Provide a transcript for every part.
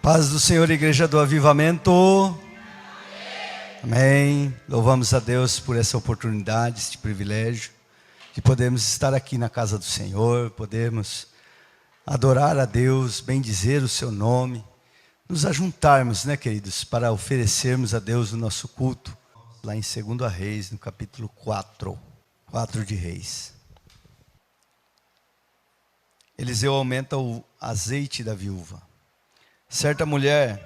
Paz do Senhor, Igreja do Avivamento. Amém. Louvamos a Deus por essa oportunidade, este privilégio de podermos estar aqui na casa do Senhor, podermos adorar a Deus, bendizer o seu nome, nos ajuntarmos, queridos, para oferecermos a Deus o nosso culto, lá em 2 Reis, no capítulo 4 de Reis. Eliseu aumenta o azeite da viúva. Certa mulher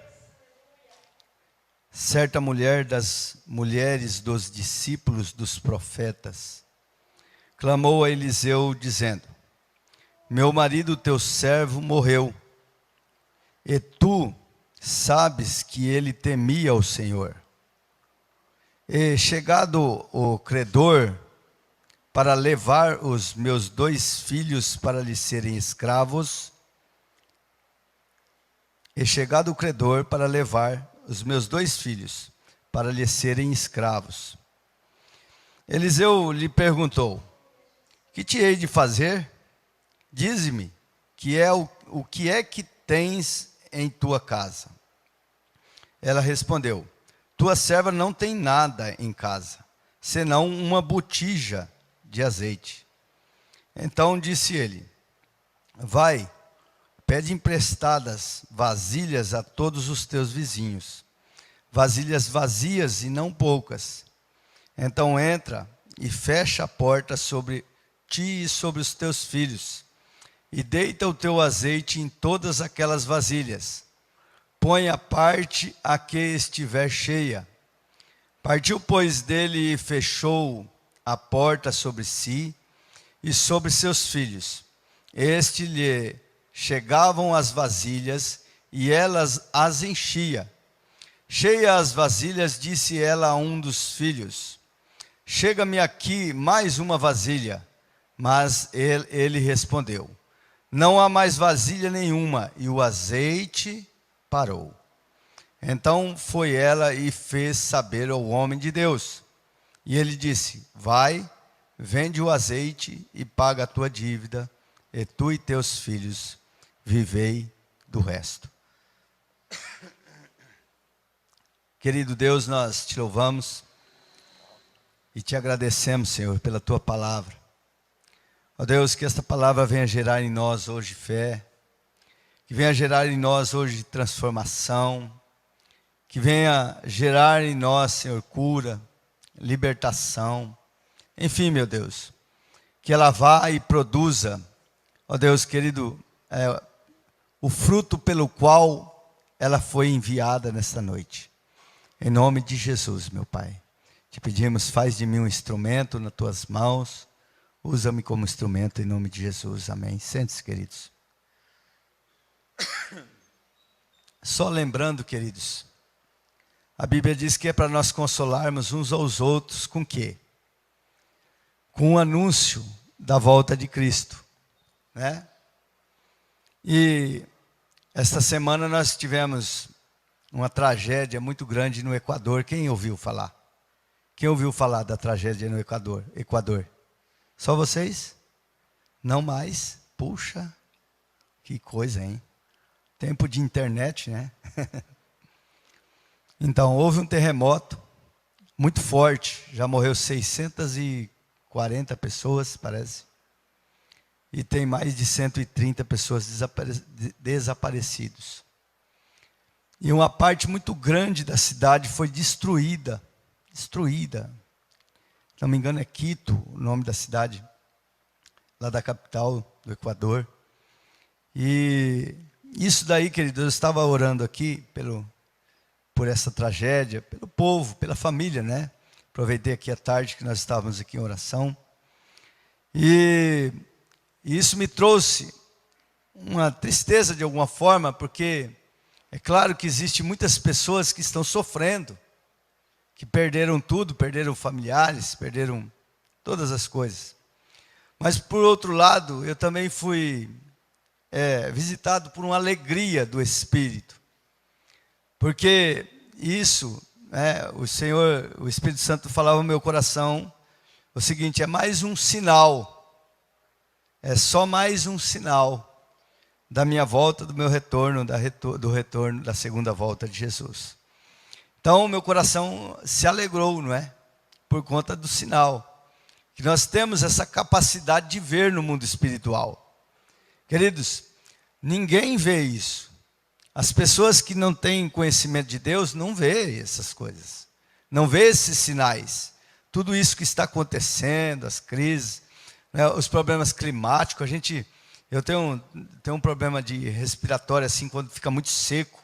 das mulheres dos discípulos dos profetas, clamou a Eliseu dizendo: meu marido, teu servo, morreu, e tu sabes que ele temia o Senhor. E chegado o credor para levar os meus 2 filhos para lhe serem escravos, Eliseu lhe perguntou: que te hei de fazer? Dize-me, o que é que tens em tua casa? Ela respondeu: tua serva não tem nada em casa, senão uma botija de azeite. Então disse ele: vai, pede emprestadas vasilhas a todos os teus vizinhos, vasilhas vazias e não poucas. Então entra e fecha a porta sobre ti e sobre os teus filhos, e deita o teu azeite em todas aquelas vasilhas. Põe a parte a que estiver cheia. Partiu, pois, dele e fechou a porta sobre si e sobre seus filhos. Este lhe chegavam as vasilhas e elas as enchia. Cheia as vasilhas, disse ela a um dos filhos: chega-me aqui mais uma vasilha. Mas ele respondeu: não há mais vasilha nenhuma. E o azeite parou. Então foi ela e fez saber ao homem de Deus. E ele disse: vai, vende o azeite e paga a tua dívida, e tu e teus filhos vivei do resto. Querido Deus, nós te louvamos e te agradecemos, Senhor, pela tua palavra. Ó Deus, que esta palavra venha gerar em nós hoje fé, que venha gerar em nós hoje transformação, que venha gerar em nós, Senhor, cura, libertação. Enfim, meu Deus, que ela vá e produza, ó Deus querido, o fruto pelo qual ela foi enviada nesta noite. Em nome de Jesus, meu Pai, te pedimos: faz de mim um instrumento nas tuas mãos, usa-me como instrumento em nome de Jesus, amém. Sente-se, queridos. Só lembrando, queridos, a Bíblia diz que é para nós consolarmos uns aos outros com o quê? Com o anúncio da volta de Cristo, né? E esta semana nós tivemos uma tragédia muito grande no Equador. Quem ouviu falar? Quem ouviu falar da tragédia no Equador? Só vocês? Não mais? Puxa, que coisa, hein? Tempo de internet, né? Então, houve um terremoto muito forte. Já morreu 640 pessoas, parece. E tem mais de 130 pessoas desaparecidas. E uma parte muito grande da cidade foi destruída. Se não me engano é Quito, o nome da cidade, lá da capital do Equador. E isso daí, querido, eu estava orando aqui por essa tragédia, pelo povo, pela família, né? Aproveitei aqui a tarde que nós estávamos aqui em oração. E isso me trouxe uma tristeza de alguma forma, porque é claro que existem muitas pessoas que estão sofrendo, que perderam tudo, perderam familiares, perderam todas as coisas. Mas por outro lado, eu também fui visitado por uma alegria do Espírito. Porque isso, o Espírito Santo falava no meu coração o seguinte: é mais um sinal, é só mais um sinal da minha volta, do meu retorno, do retorno da segunda volta de Jesus. Então, meu coração se alegrou, não é? Por conta do sinal, que nós temos essa capacidade de ver no mundo espiritual. Queridos, ninguém vê isso. As pessoas que não têm conhecimento de Deus não vê essas coisas, não vê esses sinais. Tudo isso que está acontecendo, as crises, né, os problemas climáticos. Eu tenho um problema de respiratório assim, quando fica muito seco,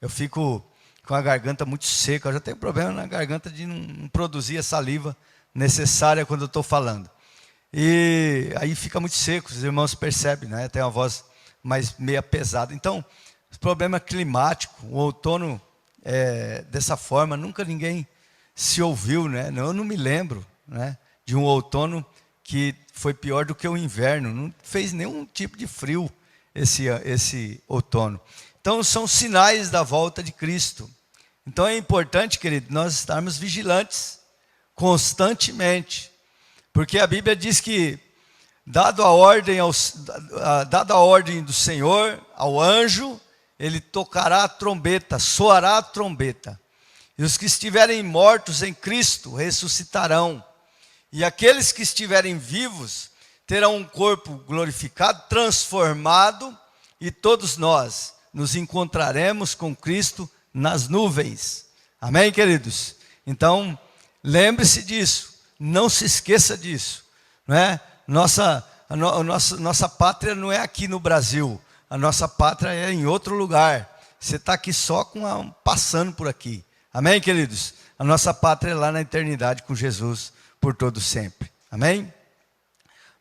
eu fico com a garganta muito seca. Eu já tenho problema na garganta de não produzir a saliva necessária quando eu estou falando. E aí fica muito seco, os irmãos percebem, né? Tem uma voz mais meia pesada. Então, o problema climático, o outono dessa forma, nunca ninguém se ouviu, né? Eu não me lembro, né, de um outono que foi pior do que o inverno. Não fez nenhum tipo de frio esse outono. Então, são sinais da volta de Cristo. Então, é importante, querido, nós estarmos vigilantes constantemente. Porque a Bíblia diz que, dada a ordem do Senhor ao anjo, ele tocará a trombeta, soará a trombeta. E os que estiverem mortos em Cristo ressuscitarão. E aqueles que estiverem vivos terão um corpo glorificado, transformado, e todos nós nos encontraremos com Cristo nas nuvens. Amém, queridos? Então, lembre-se disso, não se esqueça disso, não é? Nossa pátria não é aqui no Brasil, a nossa pátria é em outro lugar. Você está aqui só passando por aqui. Amém, queridos? A nossa pátria é lá na eternidade com Jesus por todo sempre. Amém?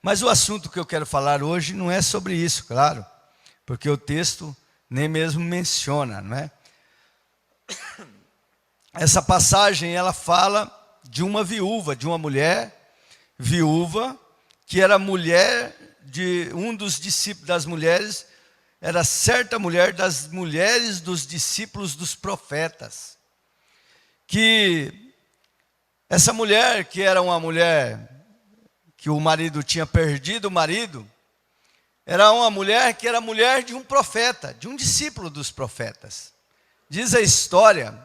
Mas o assunto que eu quero falar hoje não é sobre isso, claro, porque o texto nem mesmo menciona, não é? Essa passagem, ela fala de uma viúva, de uma mulher viúva, que era mulher de um dos discípulos das mulheres, era certa mulher das mulheres dos discípulos dos profetas. Que essa mulher, que era uma mulher que o marido tinha perdido o marido, era uma mulher que era mulher de um profeta, de um discípulo dos profetas. Diz a história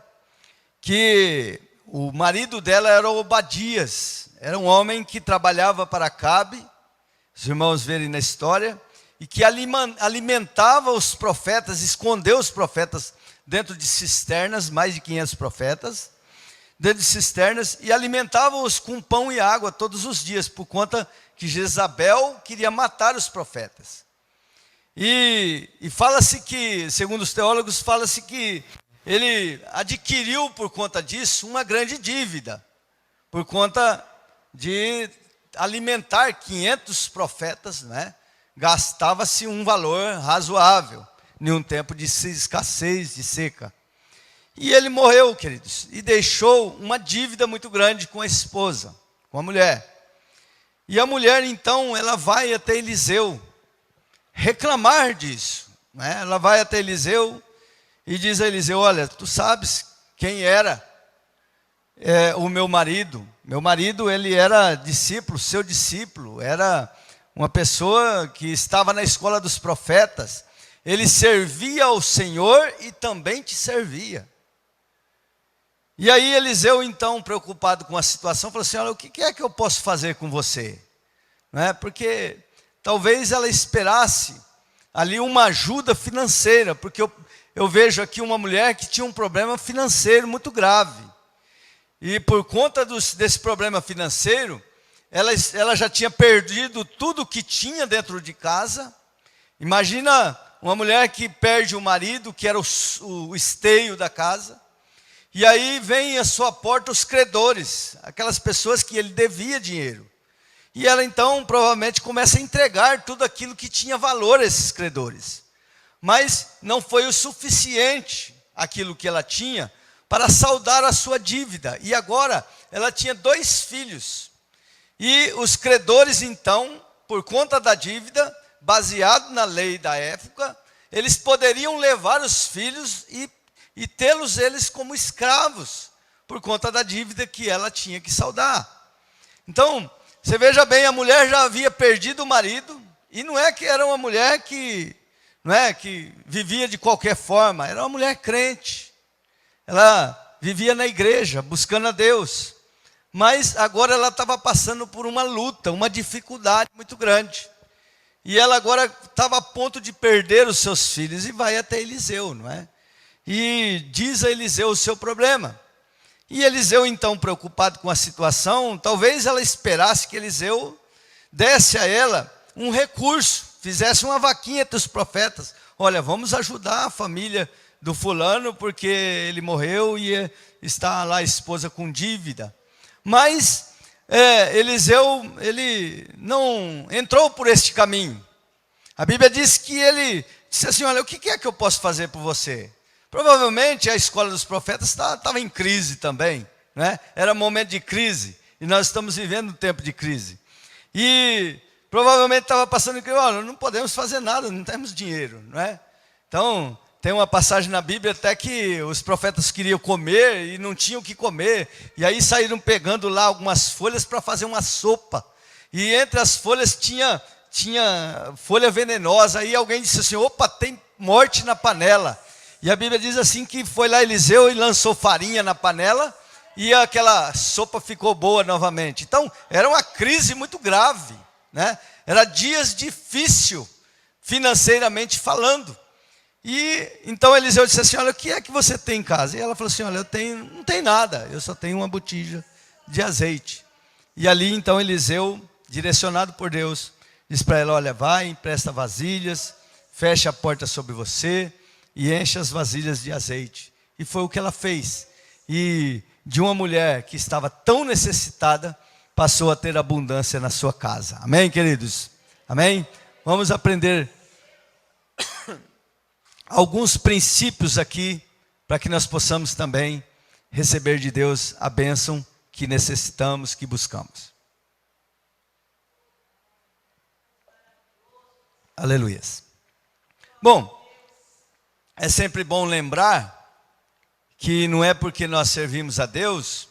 que o marido dela era Obadias, era um homem que trabalhava para Acabe, os irmãos verem na história, e que alimentava os profetas, escondeu os profetas dentro de cisternas, mais de 500 profetas, dentro de cisternas, e alimentava-os com pão e água todos os dias, por conta que Jezabel queria matar os profetas. E fala-se que, segundo os teólogos, fala-se que ele adquiriu por conta disso uma grande dívida, por conta de alimentar 500 profetas, né? Gastava-se um valor razoável, em um tempo de escassez, de seca. E ele morreu, queridos, e deixou uma dívida muito grande com a esposa, com a mulher. E a mulher, então, ela vai até Eliseu reclamar disso, né? Ela vai até Eliseu e diz a Eliseu: olha, tu sabes quem era o meu marido? Meu marido, ele era discípulo, seu discípulo, era uma pessoa que estava na escola dos profetas. Ele servia ao Senhor e também te servia. E aí Eliseu, então, preocupado com a situação, falou assim: olha, o que é que eu posso fazer com você? Não é? Porque talvez ela esperasse ali uma ajuda financeira, porque eu vejo aqui uma mulher que tinha um problema financeiro muito grave. E por conta desse problema financeiro, ela já tinha perdido tudo o que tinha dentro de casa. Imagina uma mulher que perde o marido, que era o esteio da casa. E aí vem à sua porta os credores, aquelas pessoas que ele devia dinheiro. E ela então provavelmente começa a entregar tudo aquilo que tinha valor a esses credores. Mas não foi o suficiente aquilo que ela tinha para saldar a sua dívida. E agora ela tinha 2 filhos. E os credores então, por conta da dívida, baseado na lei da época, eles poderiam levar os filhos e tê-los eles como escravos, por conta da dívida que ela tinha que saldar. Então, você veja bem, a mulher já havia perdido o marido, e não é que era uma mulher que não é, que vivia de qualquer forma, era uma mulher crente. Ela vivia na igreja, buscando a Deus. Mas agora ela estava passando por uma luta, uma dificuldade muito grande. E ela agora estava a ponto de perder os seus filhos e vai até Eliseu, não é? E diz a Eliseu o seu problema. E Eliseu, então, preocupado com a situação, talvez ela esperasse que Eliseu desse a ela um recurso, fizesse uma vaquinha entre os profetas. Olha, vamos ajudar a família do fulano, porque ele morreu e está lá a esposa com dívida. Mas Eliseu, ele não entrou por este caminho. A Bíblia diz que ele disse assim, olha, o que é que eu posso fazer por você? Provavelmente a escola dos profetas estava em crise também, né? Era um momento de crise, e nós estamos vivendo um tempo de crise. E provavelmente estava passando que, olha, não podemos fazer nada, não temos dinheiro, não é? Então, tem uma passagem na Bíblia até que os profetas queriam comer e não tinham o que comer. E aí saíram pegando lá algumas folhas para fazer uma sopa. E entre as folhas tinha folha venenosa. Aí alguém disse assim, opa, tem morte na panela. E a Bíblia diz assim que foi lá Eliseu e lançou farinha na panela. E aquela sopa ficou boa novamente. Então, era uma crise muito grave, né? Era dias difíceis, financeiramente falando. E então Eliseu disse assim, olha, o que é que você tem em casa? E ela falou assim, olha, não tenho nada, eu só tenho uma botija de azeite. E ali então Eliseu, direcionado por Deus, disse para ela, olha, vai, empresta vasilhas, fecha a porta sobre você e enche as vasilhas de azeite. E foi o que ela fez. E de uma mulher que estava tão necessitada, passou a ter abundância na sua casa. Amém, queridos? Amém? Vamos aprender alguns princípios aqui, para que nós possamos também receber de Deus a bênção que necessitamos, que buscamos. Aleluias. Bom, é sempre bom lembrar que não é porque nós servimos a Deus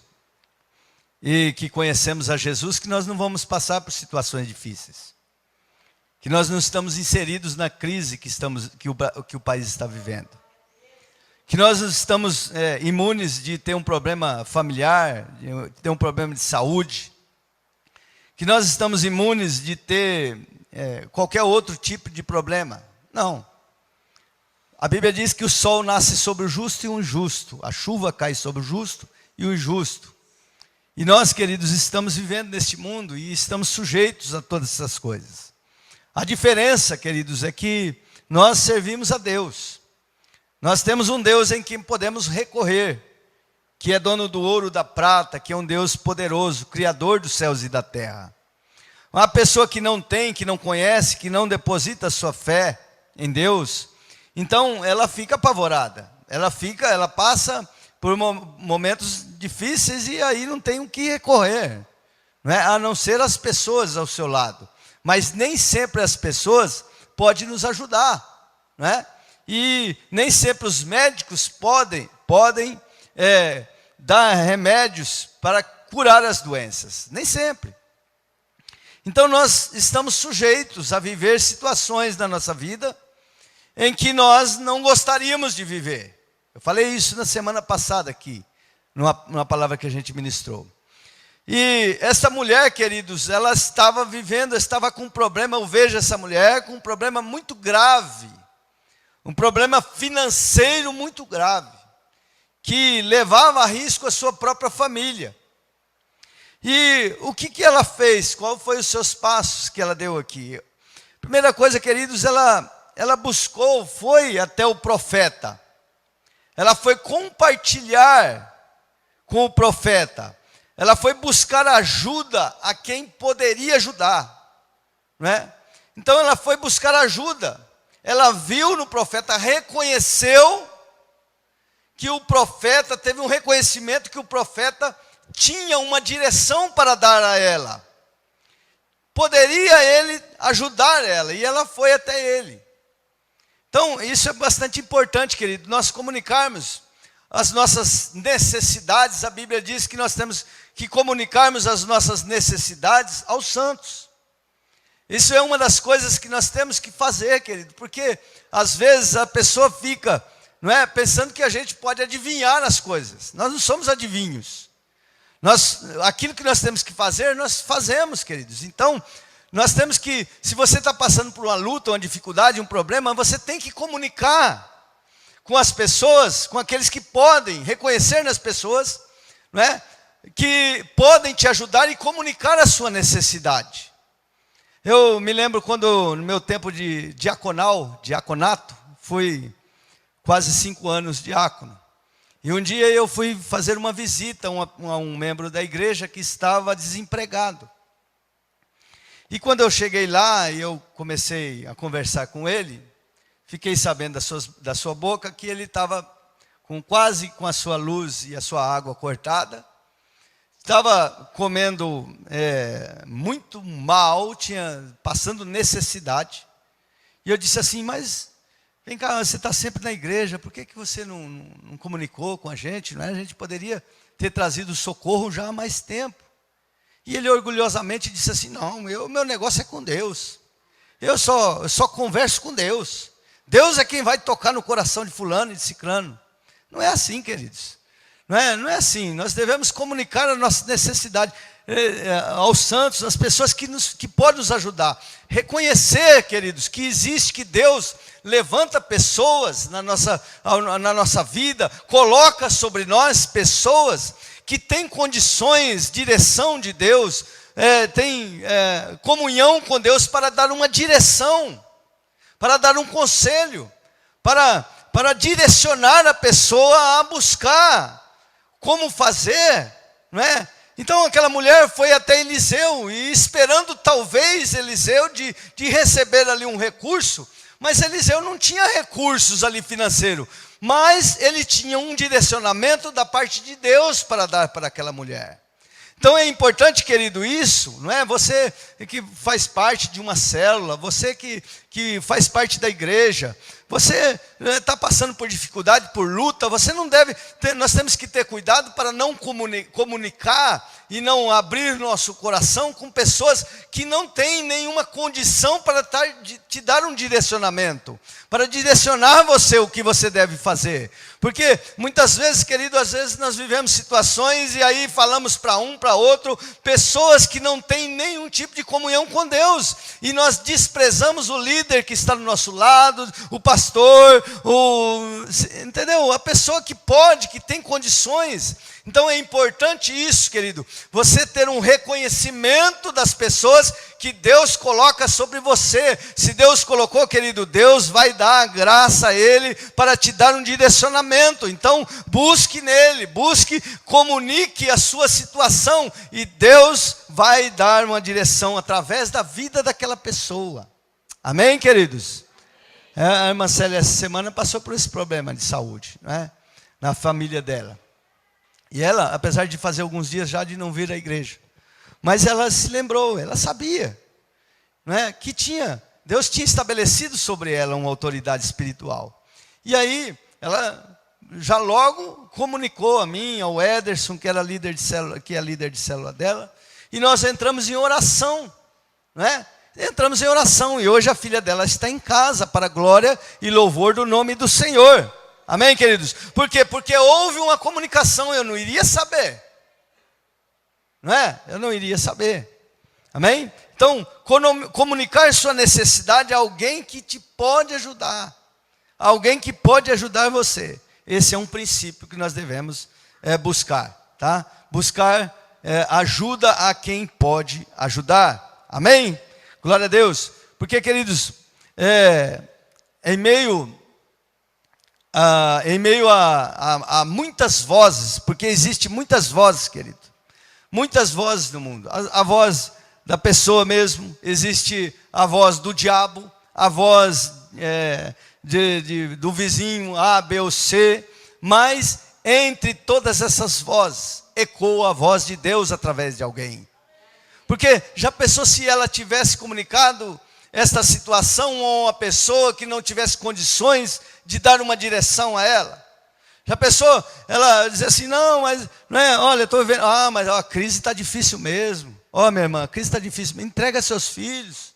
e que conhecemos a Jesus que nós não vamos passar por situações difíceis. Que nós não estamos inseridos na crise que o país está vivendo. Que nós não estamos imunes de ter um problema familiar, de ter um problema de saúde. Que nós estamos imunes de ter qualquer outro tipo de problema. Não. A Bíblia diz que o sol nasce sobre o justo e o injusto. A chuva cai sobre o justo e o injusto. E nós, queridos, estamos vivendo neste mundo e estamos sujeitos a todas essas coisas. A diferença, queridos, é que nós servimos a Deus. Nós temos um Deus em quem podemos recorrer, que é dono do ouro, da prata, que é um Deus poderoso, criador dos céus e da terra. Uma pessoa que não tem, que não conhece, que não deposita a sua fé em Deus, então ela fica apavorada. Ela passa por momentos difíceis e aí não tem o que recorrer, não é? A não ser as pessoas ao seu lado. Mas nem sempre as pessoas podem nos ajudar, não é? E nem sempre os médicos podem dar remédios para curar as doenças, nem sempre. Então nós estamos sujeitos a viver situações na nossa vida em que nós não gostaríamos de viver. Eu falei isso na semana passada aqui, numa palavra que a gente ministrou. E essa mulher, queridos, ela estava com um problema, eu vejo essa mulher com um problema muito grave, um problema financeiro muito grave, que levava a risco a sua própria família. E o que ela fez? Qual foi os seus passos que ela deu aqui? Primeira coisa, queridos, ela buscou, foi até o profeta. Ela foi compartilhar com o profeta. Ela foi buscar ajuda a quem poderia ajudar, não é? Então ela foi buscar ajuda. Ela viu no profeta, reconheceu que o profeta, teve um reconhecimento que o profeta tinha uma direção para dar a ela. Poderia ele ajudar ela, e ela foi até ele. Então isso é bastante importante, querido, nós comunicarmos as nossas necessidades. A Bíblia diz que nós temos que comunicarmos as nossas necessidades aos santos. Isso é uma das coisas que nós temos que fazer, querido, porque às vezes a pessoa fica, não é, pensando que a gente pode adivinhar as coisas. Nós não somos adivinhos. Aquilo que nós temos que fazer, nós fazemos, queridos. Então, nós temos que, se você está passando por uma luta, uma dificuldade, um problema, você tem que comunicar com as pessoas, com aqueles que podem, reconhecer nas pessoas, não é, que podem te ajudar e comunicar a sua necessidade. Eu me lembro quando, no meu tempo de diaconato, fui quase 5 anos diácono. E um dia eu fui fazer uma visita a um membro da igreja que estava desempregado. E quando eu cheguei lá e eu comecei a conversar com ele, fiquei sabendo da sua boca que ele estava quase com a sua luz e a sua água cortada. Estava comendo muito mal, passando necessidade. E eu disse assim, mas vem cá, você está sempre na igreja, por que você não comunicou com a gente? Não é? A gente poderia ter trazido socorro já há mais tempo. E ele orgulhosamente disse assim, não, meu negócio é com Deus. Eu só converso com Deus. Deus é quem vai tocar no coração de fulano e de ciclano. Não é assim, queridos. Não é assim. Nós devemos comunicar a nossa necessidade aos santos, às pessoas que podem nos ajudar. Reconhecer, queridos, que existe, que Deus levanta pessoas na nossa vida, coloca sobre nós pessoas que têm condições, direção de Deus, tem comunhão com Deus para dar uma direção, para dar um conselho, para direcionar a pessoa a buscar como fazer, não é? Então aquela mulher foi até Eliseu, e esperando talvez Eliseu de receber ali um recurso, mas Eliseu não tinha recursos ali financeiros, mas ele tinha um direcionamento da parte de Deus para dar para aquela mulher. Então é importante, querido, isso, não é? Você que faz parte de uma célula, você que faz parte da igreja, você está passando por dificuldade, por luta, você não deve, nós temos que ter cuidado para não comunicar e não abrir nosso coração com pessoas que não têm nenhuma condição para te dar um direcionamento, para direcionar você o que você deve fazer. Porque muitas vezes, querido, às vezes nós vivemos situações e aí falamos para um, para outro, pessoas que não têm nenhum tipo de comunhão com Deus, e nós desprezamos o líder que está do nosso lado, o pastor, entendeu? A pessoa que pode, que tem condições. Então é importante isso, querido, você ter um reconhecimento das pessoas que Deus coloca sobre você. Se Deus colocou, querido, Deus vai dar a graça a ele para te dar um direcionamento. Então busque nele, comunique a sua situação, e Deus vai dar uma direção através da vida daquela pessoa. Amém, queridos? A irmã Célia essa semana passou por esse problema de saúde, não é? Na família dela. E ela, apesar de fazer alguns dias já de não vir à igreja, mas ela se lembrou, ela sabia, não é? Que Deus tinha estabelecido sobre ela uma autoridade espiritual. E aí, ela já logo comunicou a mim, ao Ederson, que era líder de célula, que é líder de célula dela, e nós entramos em oração, não é? Entramos em oração, e hoje a filha dela está em casa, para a glória e louvor do nome do Senhor. Amém, queridos? Por quê? Porque houve uma comunicação, eu não iria saber. Não é? Eu não iria saber. Amém? Então, comunicar sua necessidade a alguém que te pode ajudar. Alguém que pode ajudar você. Esse é um princípio que nós devemos buscar. Tá? Buscar ajuda a quem pode ajudar. Amém? Glória a Deus. Porque, queridos, em meio a muitas vozes, porque existem muitas vozes, querido, muitas vozes no mundo, a voz da pessoa mesmo, existe a voz do diabo, a voz do vizinho A, B ou C, mas entre todas essas vozes, ecoa a voz de Deus através de alguém. Porque já pensou se ela tivesse comunicado esta situação a uma pessoa que não tivesse condições de dar uma direção a ela? Já pensou ela dizer assim, não, mas não é, olha, estou vendo, mas a crise está difícil mesmo. Minha irmã, a crise está difícil, entrega seus filhos.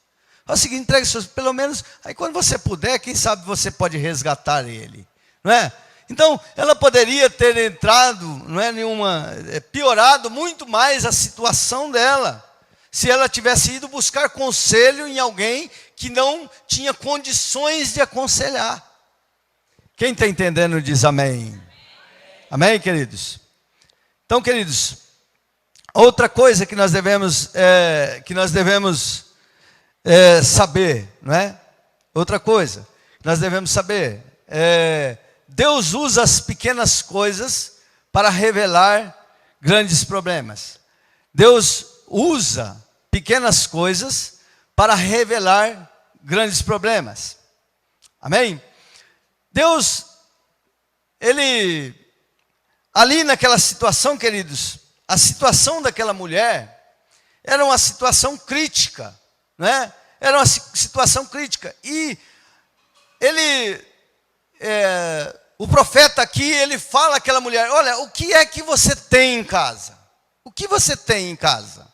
Faz o seguinte, entregue seus, pelo menos, aí quando você puder, quem sabe você pode resgatar ele, não é? Então, ela poderia ter entrado, não é nenhuma, piorado muito mais a situação dela, se ela tivesse ido buscar conselho em alguém que não tinha condições de aconselhar. Quem está entendendo diz amém. Amém, queridos? Então, queridos, outra coisa que nós devemos saber, não é? Outra coisa que nós devemos saber Deus usa as pequenas coisas para revelar grandes problemas. Deus usa pequenas coisas para revelar grandes problemas. Amém? Deus, Ele, ali naquela situação, queridos, a situação daquela mulher era uma situação crítica, né? Era uma situação crítica. E o profeta aqui, ele fala àquela mulher, olha, o que é que você tem em casa? O que você tem em casa?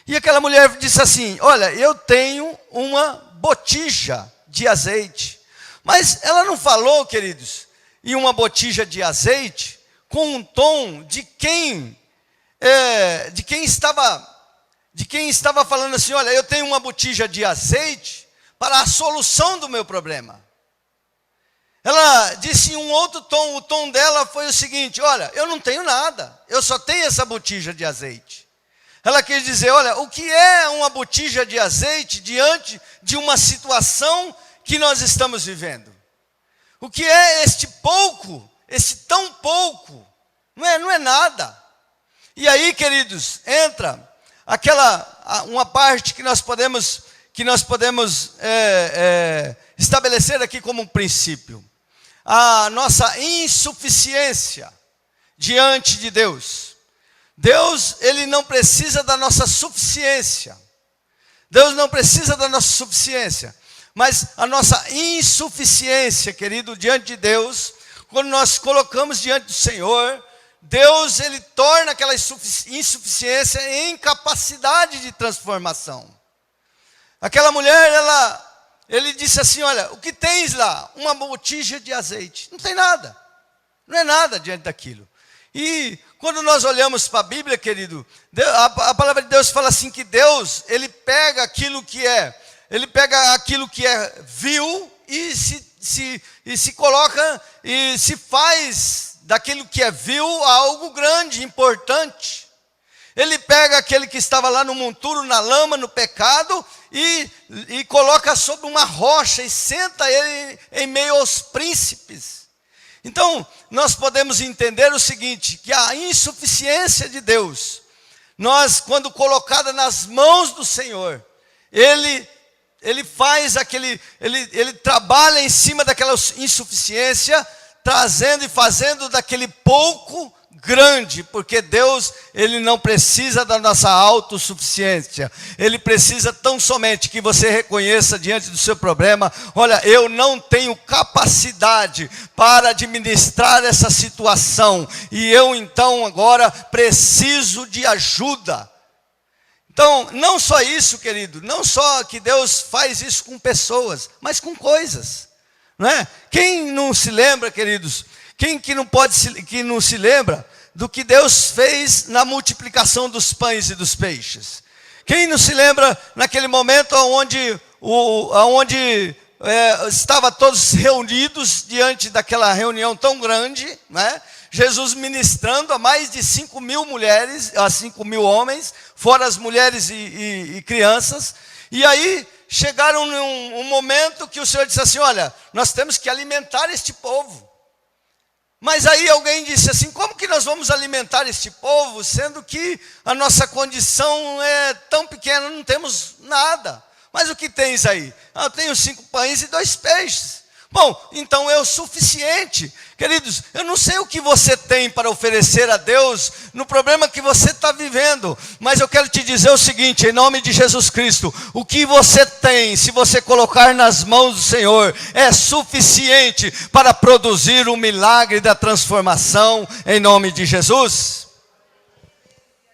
E aquela mulher disse assim, olha, eu tenho uma botija de azeite. Mas ela não falou, queridos, em uma botija de azeite, com um tom de quem estava falando assim, olha, eu tenho uma botija de azeite para a solução do meu problema. Ela disse em um outro tom, o tom dela foi o seguinte, olha, eu não tenho nada, eu só tenho essa botija de azeite. Ela quis dizer, olha, o que é uma botija de azeite diante de uma situação que nós estamos vivendo? O que é este pouco, esse tão pouco? Não é nada. E aí, queridos, entra uma parte que nós podemos estabelecer aqui como um princípio. A nossa insuficiência diante de Deus. Deus, Ele não precisa da nossa suficiência. Deus não precisa da nossa suficiência. Mas a nossa insuficiência, querido, diante de Deus, quando nós colocamos diante do Senhor, Deus, Ele torna aquela insuficiência em capacidade de transformação. Aquela mulher, ele disse assim, olha, o que tens lá? Uma botija de azeite. Não tem nada. Não é nada diante daquilo. E quando nós olhamos para a Bíblia, querido, a palavra de Deus fala assim que Deus, Ele pega aquilo que é vil e se coloca e se faz daquilo que é vil algo grande, importante. Ele pega aquele que estava lá no monturo, na lama, no pecado, e coloca sobre uma rocha e senta ele em meio aos príncipes. Então, nós podemos entender o seguinte, que a insuficiência de Deus, nós, quando colocada nas mãos do Senhor, Ele faz ele trabalha em cima daquela insuficiência, trazendo e fazendo daquele pouco grande, porque Deus, Ele não precisa da nossa autossuficiência, Ele precisa tão somente que você reconheça diante do seu problema, olha, eu não tenho capacidade para administrar essa situação, e eu então agora preciso de ajuda. Então, não só isso, querido, não só que Deus faz isso com pessoas, mas com coisas, não é? Quem não se lembra, queridos, que não se lembra do que Deus fez na multiplicação dos pães e dos peixes? Quem não se lembra naquele momento onde estavam todos reunidos diante daquela reunião tão grande, né? Jesus ministrando a mais de 5.000 mulheres, a 5.000 homens, fora as mulheres e crianças, e aí chegaram num momento que o Senhor disse assim, olha, nós temos que alimentar este povo. Mas aí alguém disse assim, como que nós vamos alimentar este povo, sendo que a nossa condição é tão pequena, não temos nada. Mas o que tens aí? Eu tenho 5 pães e 2 peixes. Bom, então é o suficiente. Queridos, eu não sei o que você tem para oferecer a Deus no problema que você está vivendo, mas eu quero te dizer o seguinte, em nome de Jesus Cristo, o que você tem, se você colocar nas mãos do Senhor, é suficiente para produzir o milagre da transformação, em nome de Jesus.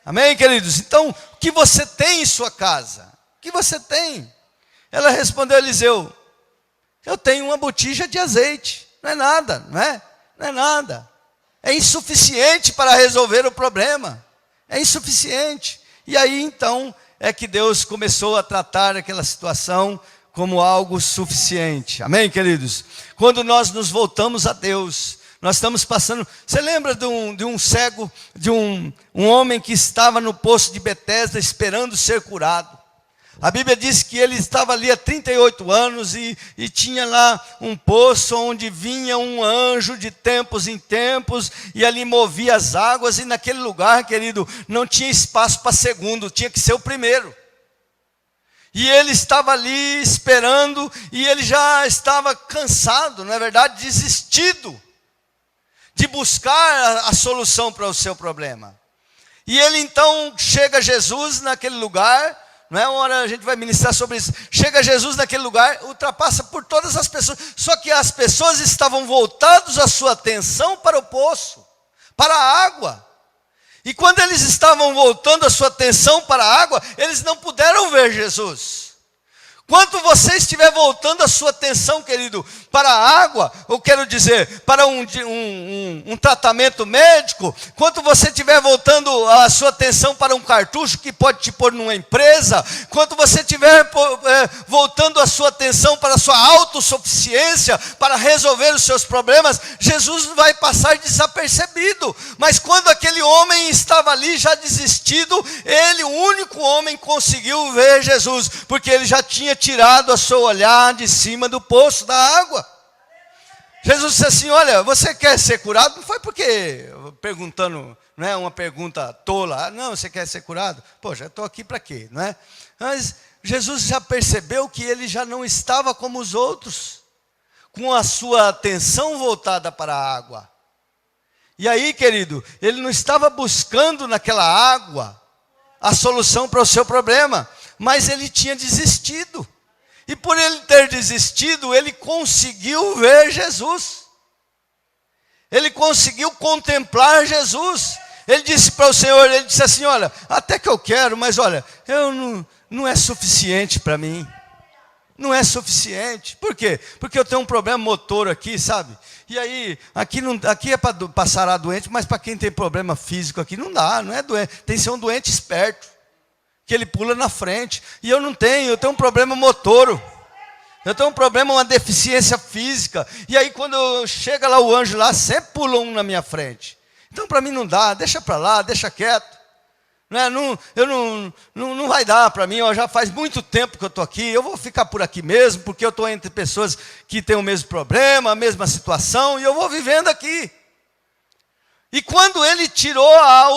Amém, queridos? Então, o que você tem em sua casa? O que você tem? Ela respondeu a Eliseu: eu tenho uma botija de azeite. Não é nada, não é? Não é nada. É insuficiente para resolver o problema. É insuficiente. E aí então é que Deus começou a tratar aquela situação como algo suficiente. Amém, queridos? Quando nós nos voltamos a Deus, nós estamos passando... Você lembra de um cego, de um homem que estava no poço de Betesda esperando ser curado? A Bíblia diz que ele estava ali há 38 anos e tinha lá um poço onde vinha um anjo de tempos em tempos e ali movia as águas, e naquele lugar, querido, não tinha espaço para segundo, tinha que ser o primeiro. E ele estava ali esperando, e ele já estava cansado, na verdade desistido de buscar a solução para o seu problema. E ele então chega a Jesus naquele lugar. Não é uma hora a gente vai ministrar sobre isso. Chega Jesus naquele lugar, ultrapassa por todas as pessoas. Só que as pessoas estavam voltadas a sua atenção para o poço, para a água. E quando eles estavam voltando a sua atenção para a água, eles não puderam ver Jesus. Quando você estiver voltando a sua atenção, querido, para a água, eu quero dizer, para um tratamento médico, quando você estiver voltando a sua atenção para um cartucho que pode te pôr numa empresa, quando você estiver voltando a sua atenção para a sua autossuficiência, para resolver os seus problemas, Jesus vai passar desapercebido. Mas quando aquele homem estava ali já desistido, ele, o único homem, conseguiu ver Jesus, porque ele já tinha tirado a seu olhar de cima do poço da água. Jesus disse assim: olha, você quer ser curado? Não foi porque, perguntando, não é uma pergunta tola, não, você quer ser curado? Pô, já estou aqui para quê, não é? Mas Jesus já percebeu que ele já não estava como os outros, com a sua atenção voltada para a água. E aí, querido, ele não estava buscando naquela água a solução para o seu problema, mas ele tinha desistido. E por ele ter desistido, ele conseguiu ver Jesus. Ele conseguiu contemplar Jesus. Ele disse para o Senhor, ele disse assim: olha, até que eu quero, mas olha, não é suficiente para mim. Não é suficiente. Por quê? Porque eu tenho um problema motor aqui, sabe? E aí, aqui é para sarar doente, mas para quem tem problema físico aqui não dá, não é doente. Tem que ser um doente esperto, que ele pula na frente. E eu tenho um problema motor. Eu tenho um problema, uma deficiência física. E aí quando chega lá o anjo lá, sempre pula um na minha frente. Então para mim não dá, deixa para lá, deixa quieto. Não vai dar para mim, já faz muito tempo que eu estou aqui, eu vou ficar por aqui mesmo, porque eu estou entre pessoas que têm o mesmo problema, a mesma situação, e eu vou vivendo aqui. E quando ele tirou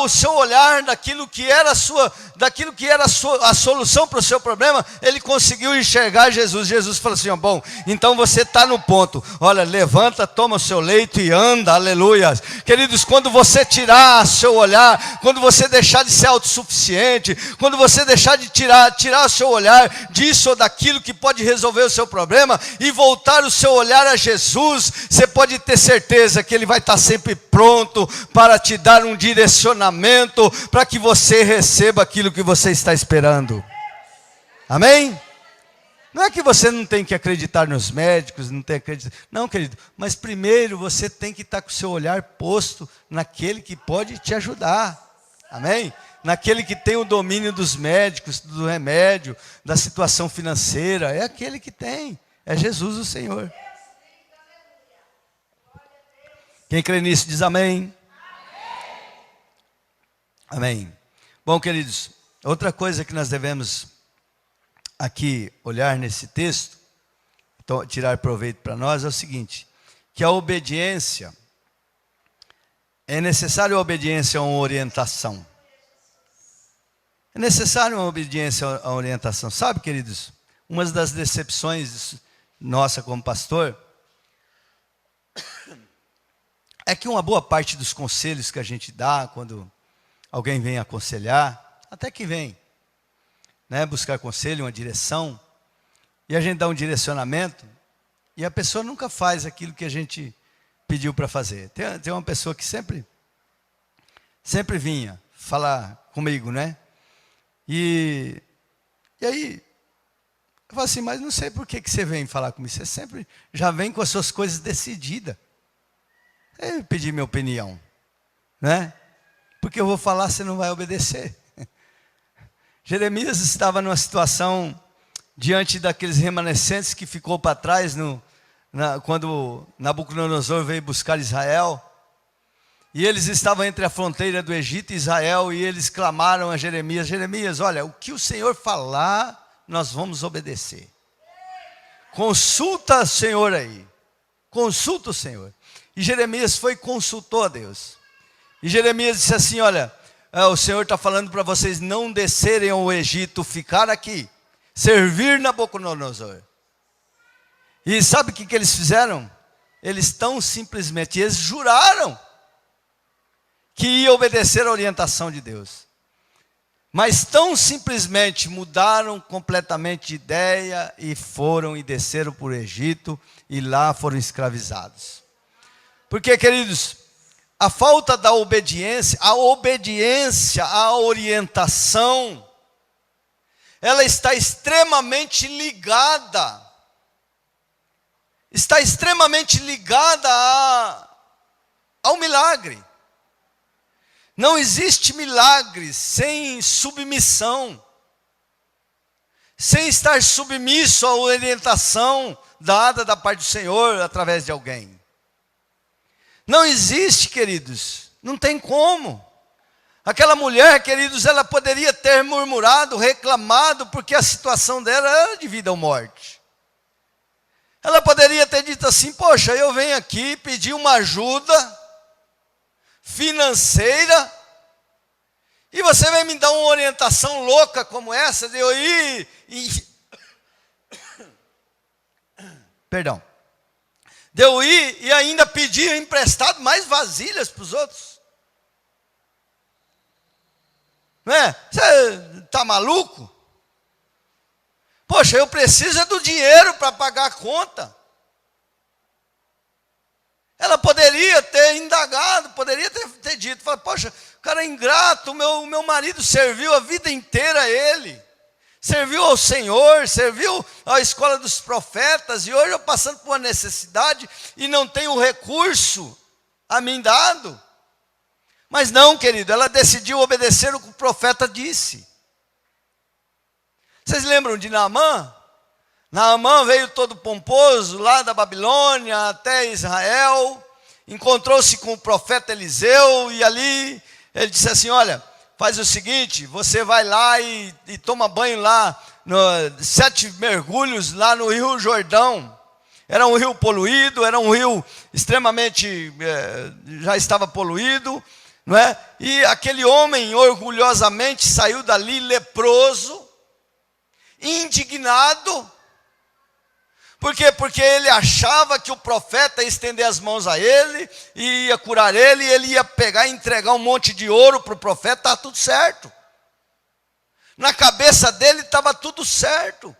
o seu olhar daquilo que era a solução para o seu problema, ele conseguiu enxergar Jesus. Jesus falou assim: bom, então você está no ponto. Olha, levanta, toma o seu leito e anda, aleluia. Queridos, quando você tirar seu olhar, quando você deixar de ser autossuficiente, quando você deixar de tirar o seu olhar disso ou daquilo que pode resolver o seu problema, e voltar o seu olhar a Jesus, você pode ter certeza que ele vai estar sempre pronto para te dar um direcionamento, para que você receba aquilo que você está esperando. Amém? Não é que você não tem que acreditar nos médicos, não tem que acreditar. Não, querido, mas primeiro você tem que estar com o seu olhar posto naquele que pode te ajudar. Amém? Naquele que tem o domínio dos médicos, do remédio, da situação financeira. É aquele que tem. É Jesus o Senhor. Quem crê nisso diz amém. Amém. Bom, queridos, outra coisa que nós devemos aqui olhar nesse texto, tirar proveito para nós, é o seguinte: que a obediência, é necessário a obediência a uma orientação. É necessário uma obediência a uma orientação. Sabe, queridos, uma das decepções nossa como pastor é que uma boa parte dos conselhos que a gente dá quando alguém vem aconselhar, até que vem, né, buscar conselho, uma direção, e a gente dá um direcionamento, e a pessoa nunca faz aquilo que a gente pediu para fazer. Tem uma pessoa que sempre vinha falar comigo, né? E aí, Eu falo assim, mas não sei por que você vem falar comigo. Você sempre já vem com as suas coisas decididas. Eu pedi minha opinião, né? Porque eu vou falar, você não vai obedecer. Jeremias estava numa situação diante daqueles remanescentes que ficou para trás quando Nabucodonosor veio buscar Israel. E eles estavam entre a fronteira do Egito e Israel, e eles clamaram a Jeremias: Jeremias, olha, o que o Senhor falar, nós vamos obedecer. Consulta o Senhor aí. Consulta o Senhor. E Jeremias foi e consultou a Deus. E Jeremias disse assim: olha, o Senhor está falando para vocês não descerem ao Egito, ficar aqui, servir Nabucodonosor. E sabe o que eles fizeram? Eles tão simplesmente, eles juraram que ia obedecer a orientação de Deus. Mas tão simplesmente mudaram completamente de ideia e foram e desceram para o Egito e lá foram escravizados. Porque, queridos, a falta da obediência, a obediência à orientação, ela está extremamente ligada ao milagre. Não existe milagre sem submissão, sem estar submisso à orientação dada da parte do Senhor através de alguém. Não existe, queridos, não tem como. Aquela mulher, queridos, ela poderia ter murmurado, reclamado, porque a situação dela era de vida ou morte. Ela poderia ter dito assim: poxa, eu venho aqui pedir uma ajuda financeira, e você vai me dar uma orientação louca como essa, de eu ir e ainda pedir emprestado mais vasilhas para os outros. Não é? Você está maluco? Poxa, eu preciso do dinheiro para pagar a conta. Ela poderia ter indagado, poderia ter dito, poxa, o cara é ingrato, o meu marido serviu a vida inteira a ele, serviu ao Senhor, serviu à escola dos profetas, e hoje eu passando por uma necessidade e não tenho recurso a mim dado. Mas não, querido, ela decidiu obedecer o que o profeta disse. Vocês lembram de Naamã? Naamã veio todo pomposo lá da Babilônia até Israel, encontrou-se com o profeta Eliseu, e ali ele disse assim: olha, faz o seguinte, você vai lá e toma banho lá, 7 mergulhos lá no Rio Jordão. Era um rio poluído, era um rio extremamente, já estava poluído, não é? E aquele homem orgulhosamente saiu dali leproso, indignado. Por quê? Porque ele achava que o profeta ia estender as mãos a ele, e ia curar ele, e ele ia pegar e entregar um monte de ouro para o profeta, estava tudo certo. Na cabeça dele estava tudo certo.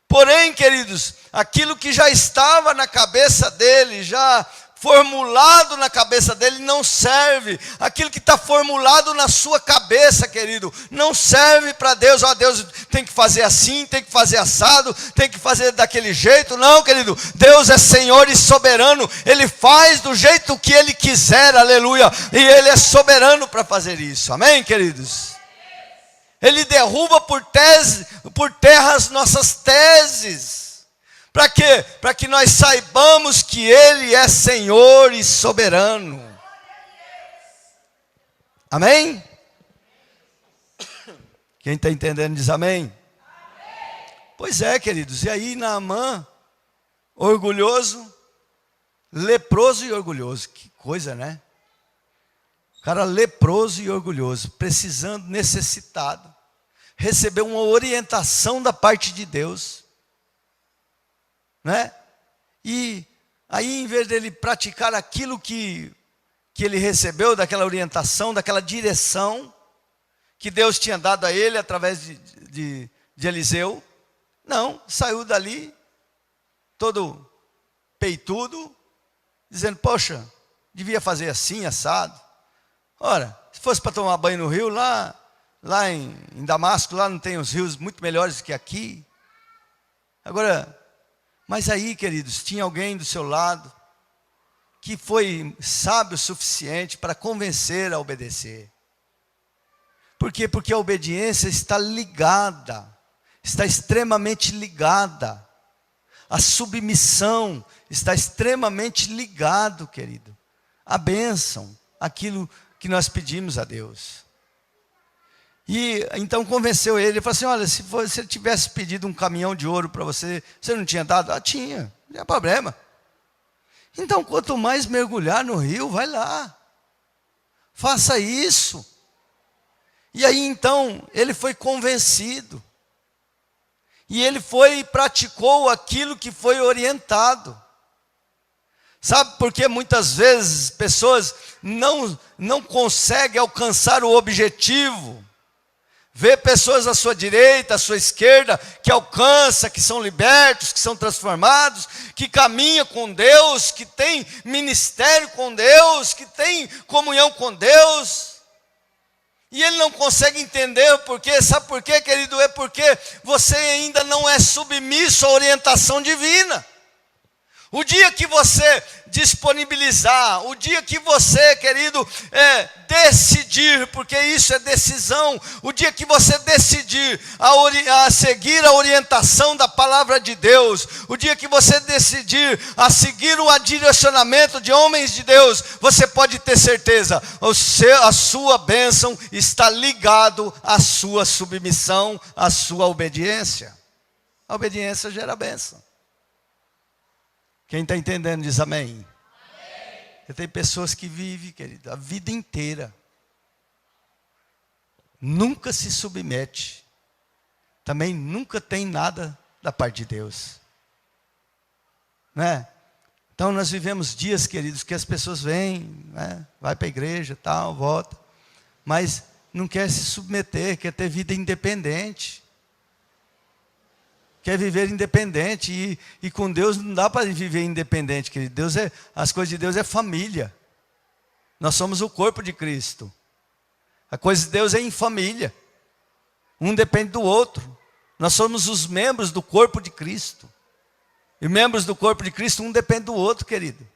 Porém, queridos, aquilo que já estava na cabeça dele, já formulado na cabeça dele, não serve. Aquilo que está formulado na sua cabeça, querido, não serve para Deus. Deus tem que fazer assim, tem que fazer assado, tem que fazer daquele jeito. Não, querido, Deus é Senhor e soberano. Ele faz do jeito que Ele quiser, aleluia. E Ele é soberano para fazer isso, amém, queridos? Ele derruba por terra as nossas teses. Para quê? Para que nós saibamos que Ele é Senhor e soberano. Amém? Quem está entendendo diz amém? Pois é, queridos. E aí Naamã, orgulhoso, leproso e orgulhoso. Que coisa, né? Cara leproso e orgulhoso, precisando, necessitado, recebeu uma orientação da parte de Deus, né? E aí, em vez dele praticar aquilo que ele recebeu, daquela orientação, daquela direção que Deus tinha dado a ele através de Eliseu, não, saiu dali todo peitudo, dizendo: poxa, devia fazer assim, assado. Ora, se fosse para tomar banho no rio, lá lá em Damasco, lá não tem os rios muito melhores que aqui. Agora, mas aí, queridos, tinha alguém do seu lado que foi sábio o suficiente para convencer a obedecer. Por quê? Porque a obediência está ligada, está extremamente ligada. A submissão está extremamente ligado, querido, à bênção, aquilo que nós pedimos a Deus. E então convenceu ele falou assim: olha, se você tivesse pedido um caminhão de ouro para você, você não tinha dado? Ah, tinha, não tinha problema. Então, quanto mais mergulhar no rio, vai lá, faça isso. E aí então, ele foi convencido. E ele foi e praticou aquilo que foi orientado. Sabe por que muitas vezes pessoas não conseguem alcançar o objetivo? Vê pessoas à sua direita, à sua esquerda, que alcançam, que são libertos, que são transformados, que caminham com Deus, que tem ministério com Deus, que tem comunhão com Deus. E ele não consegue entender o porquê. Sabe por quê, querido? É porque você ainda não é submisso à orientação divina. O dia que você disponibilizar, o dia que você, querido, decidir, porque isso é decisão, o dia que você decidir a seguir a orientação da palavra de Deus, o dia que você decidir a seguir o direcionamento de homens de Deus, você pode ter certeza, a sua bênção está ligado à sua submissão, à sua obediência. A obediência gera bênção. Quem está entendendo diz amém. Amém. Tem pessoas que vivem, querido, a vida inteira, nunca se submete, também nunca tem nada da parte de Deus, né? Então nós vivemos dias, queridos, que as pessoas vêm, né? Vai para a igreja, tal, volta, mas não quer se submeter, quer ter vida independente. Quer viver independente, e com Deus não dá para viver independente, querido. As coisas de Deus é família. Nós somos o corpo de Cristo. A coisa de Deus é em família. Um depende do outro. Nós somos os membros do corpo de Cristo. E membros do corpo de Cristo, um depende do outro, querido.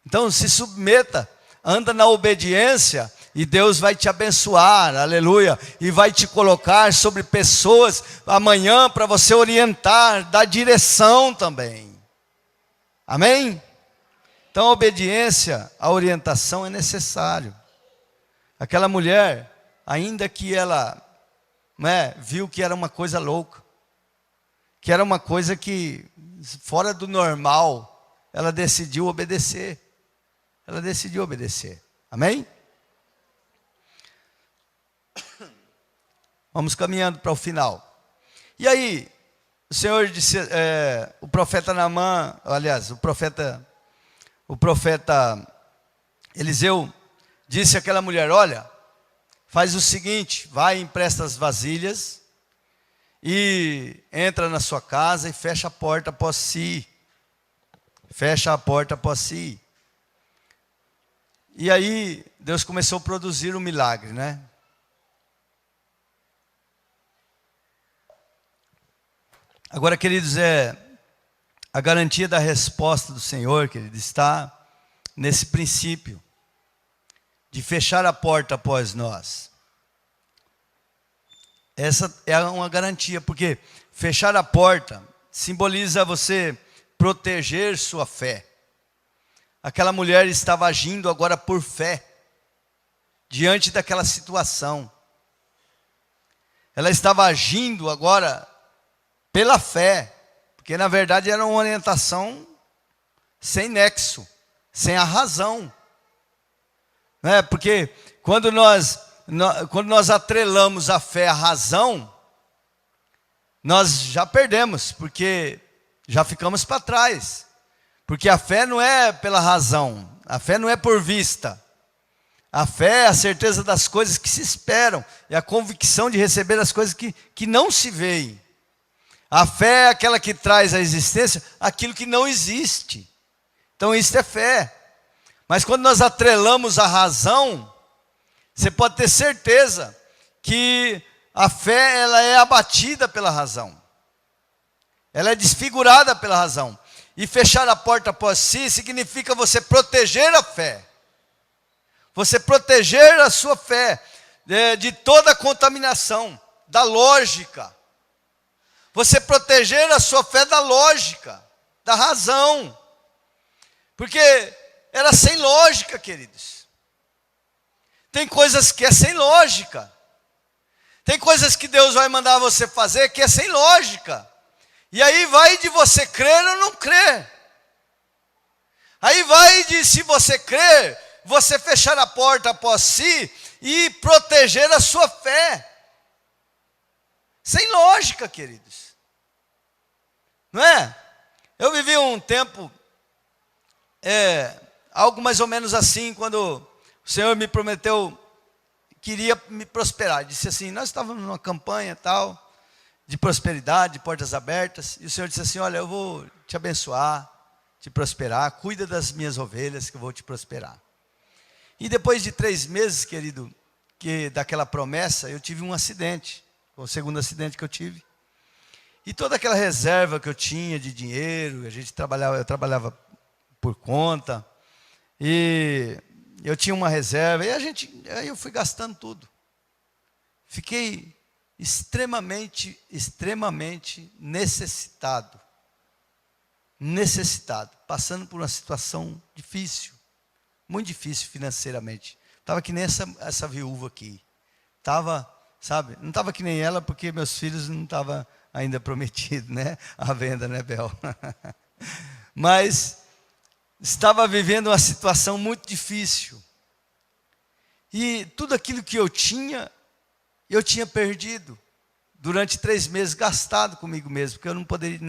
Então se submeta, anda na obediência, e Deus vai te abençoar, aleluia, e vai te colocar sobre pessoas amanhã para você orientar, dar direção também. Amém? Então a obediência, a orientação é necessário. Aquela mulher, ainda que ela viu que era uma coisa louca, que era uma coisa que fora do normal, ela decidiu obedecer. Ela decidiu obedecer. Amém? Vamos caminhando para o final. E aí, o Senhor disse, o profeta Naamã, aliás, o profeta Eliseu disse àquela mulher: olha, faz o seguinte, vai e empresta as vasilhas, e entra na sua casa e fecha a porta após si. Fecha a porta após si. E aí, Deus começou a produzir um milagre, né? Agora, queridos, a garantia da resposta do Senhor, querido, está nesse princípio de fechar a porta após nós. Essa é uma garantia, porque fechar a porta simboliza você proteger sua fé. Aquela mulher estava agindo agora por fé, diante daquela situação. Ela estava agindo agora pela fé, porque na verdade era uma orientação sem nexo, sem a razão. Porque quando nós atrelamos a fé à razão, nós já perdemos, porque já ficamos para trás. Porque a fé não é pela razão, a fé não é por vista. A fé é a certeza das coisas que se esperam, é a convicção de receber as coisas que não se veem. A fé é aquela que traz à existência aquilo que não existe. Então isso é fé. Mas quando nós atrelamos a razão, você pode ter certeza que a fé ela é abatida pela razão. Ela é desfigurada pela razão. E fechar a porta após si significa você proteger a fé. Você proteger a sua fé de toda a contaminação, da lógica. Você proteger a sua fé da lógica, da razão. Porque era sem lógica, queridos. Tem coisas que é sem lógica. Tem coisas que Deus vai mandar você fazer que é sem lógica. E aí vai de você crer ou não crer. Aí vai de, se você crer, você fechar a porta após si e proteger a sua fé. Sem lógica, queridos. Não é? Eu vivi um tempo, algo mais ou menos assim, quando o Senhor me prometeu, queria me prosperar. Disse assim, nós estávamos numa campanha tal, de prosperidade, de portas abertas, e o Senhor disse assim, olha, eu vou te abençoar, te prosperar, cuida das minhas ovelhas que eu vou te prosperar. E depois de 3 meses, querido, daquela promessa, eu tive um acidente, o segundo acidente que eu tive. E toda aquela reserva que eu tinha de dinheiro, eu trabalhava por conta, e eu tinha uma reserva, aí eu fui gastando tudo. Fiquei extremamente necessitado, passando por uma situação difícil, muito difícil financeiramente. Estava que nem essa viúva aqui, sabe, não estava que nem ela, porque meus filhos não estavam ainda prometidos, né, à venda, né, Bel? Mas estava vivendo uma situação muito difícil, e tudo aquilo que eu tinha perdido, durante 3 meses, gastado comigo mesmo, porque eu não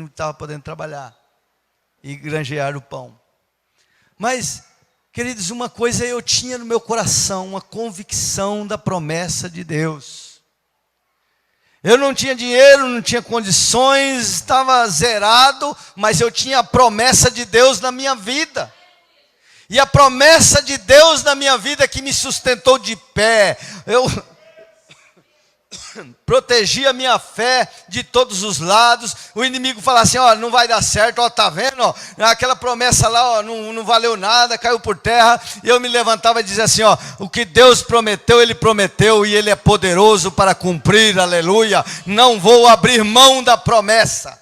estava podendo trabalhar, e granjear o pão. Mas, queridos, uma coisa eu tinha no meu coração, uma convicção da promessa de Deus. Eu não tinha dinheiro, não tinha condições, estava zerado, mas eu tinha a promessa de Deus na minha vida. E a promessa de Deus na minha vida que me sustentou de pé. Eu protegi a minha fé de todos os lados. O inimigo fala assim, ó, não vai dar certo, ó, tá vendo, ó, aquela promessa lá, ó, não valeu nada, caiu por terra. E eu me levantava e dizia assim, ó, o que Deus prometeu, Ele prometeu, e Ele é poderoso para cumprir, aleluia. Não vou abrir mão da promessa.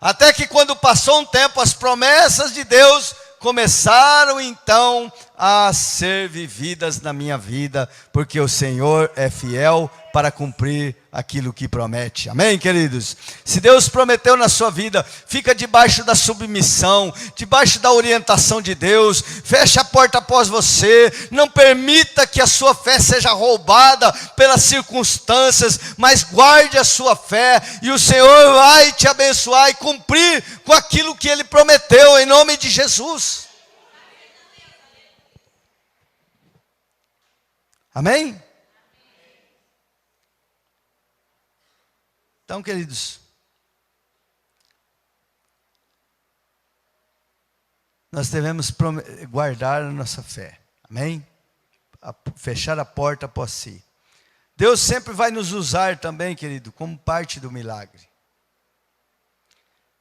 Até que quando passou um tempo, as promessas de Deus começaram então a ser vividas na minha vida, porque o Senhor é fiel para cumprir aquilo que promete. Amém, queridos? Se Deus prometeu na sua vida, fica debaixo da submissão, debaixo da orientação de Deus, fecha a porta após você, não permita que a sua fé seja roubada pelas circunstâncias, mas guarde a sua fé, e o Senhor vai te abençoar e cumprir com aquilo que Ele prometeu, em nome de Jesus. Amém? Então, queridos, nós devemos guardar a nossa fé, amém? Fechar a porta após si. Deus sempre vai nos usar também, querido, como parte do milagre.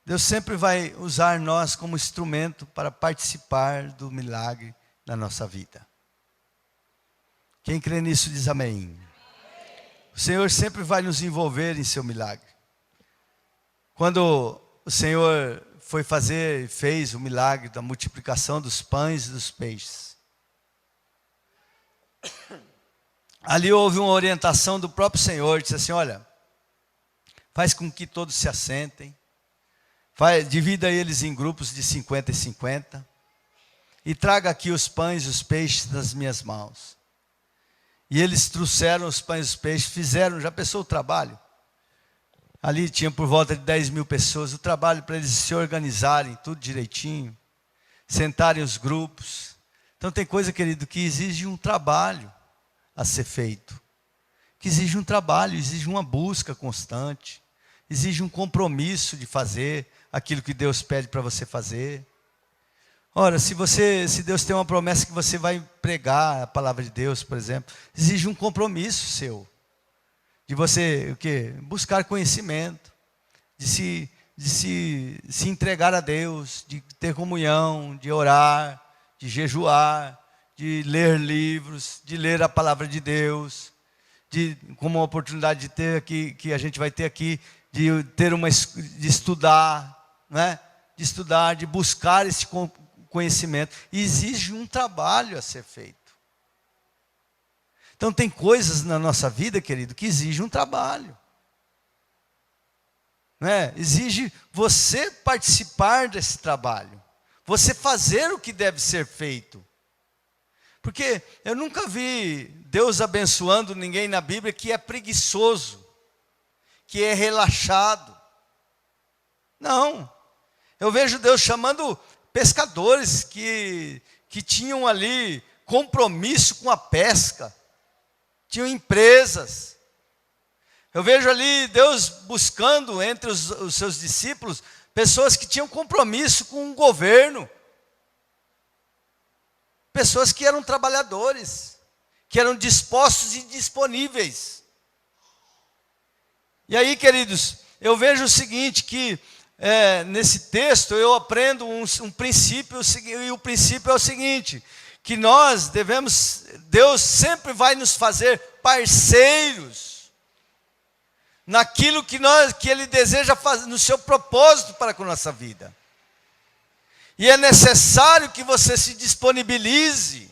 Deus sempre vai usar nós como instrumento para participar do milagre na nossa vida. Quem crê nisso diz amém. O Senhor sempre vai nos envolver em seu milagre. Quando o Senhor fez o milagre da multiplicação dos pães e dos peixes, ali houve uma orientação do próprio Senhor, disse assim, olha, faz com que todos se assentem, divida eles em grupos de 50 e 50, e traga aqui os pães e os peixes das minhas mãos. E eles trouxeram os pães e os peixes, já pensou o trabalho? Ali tinha por volta de 10 mil pessoas, o trabalho para eles se organizarem, tudo direitinho, sentarem os grupos. Então tem coisa, querido, que exige um trabalho a ser feito. Que exige um trabalho, exige uma busca constante, exige um compromisso de fazer aquilo que Deus pede para você fazer. Ora, se Deus tem uma promessa que você vai pregar a palavra de Deus, por exemplo, exige um compromisso seu. De você, o quê? Buscar conhecimento, de se entregar a Deus, de ter comunhão, de orar, de jejuar, de ler livros, de ler a palavra de Deus, como uma oportunidade de ter aqui, que a gente vai ter aqui, de estudar, né? De estudar, de buscar esse conhecimento. E exige um trabalho a ser feito. Então tem coisas na nossa vida, querido, que exigem um trabalho. Né? Exige você participar desse trabalho. Você fazer o que deve ser feito. Porque eu nunca vi Deus abençoando ninguém na Bíblia que é preguiçoso, que é relaxado. Não. Eu vejo Deus chamando pescadores que tinham ali compromisso com a pesca. Tinham empresas. Eu vejo ali Deus buscando entre os seus discípulos pessoas que tinham compromisso com o governo. Pessoas que eram trabalhadores, que eram dispostos e disponíveis. E aí, queridos, eu vejo o seguinte, que nesse texto eu aprendo um princípio, e o princípio é o seguinte, que Deus sempre vai nos fazer parceiros naquilo que Ele deseja fazer, no seu propósito para com a nossa vida. E é necessário que você se disponibilize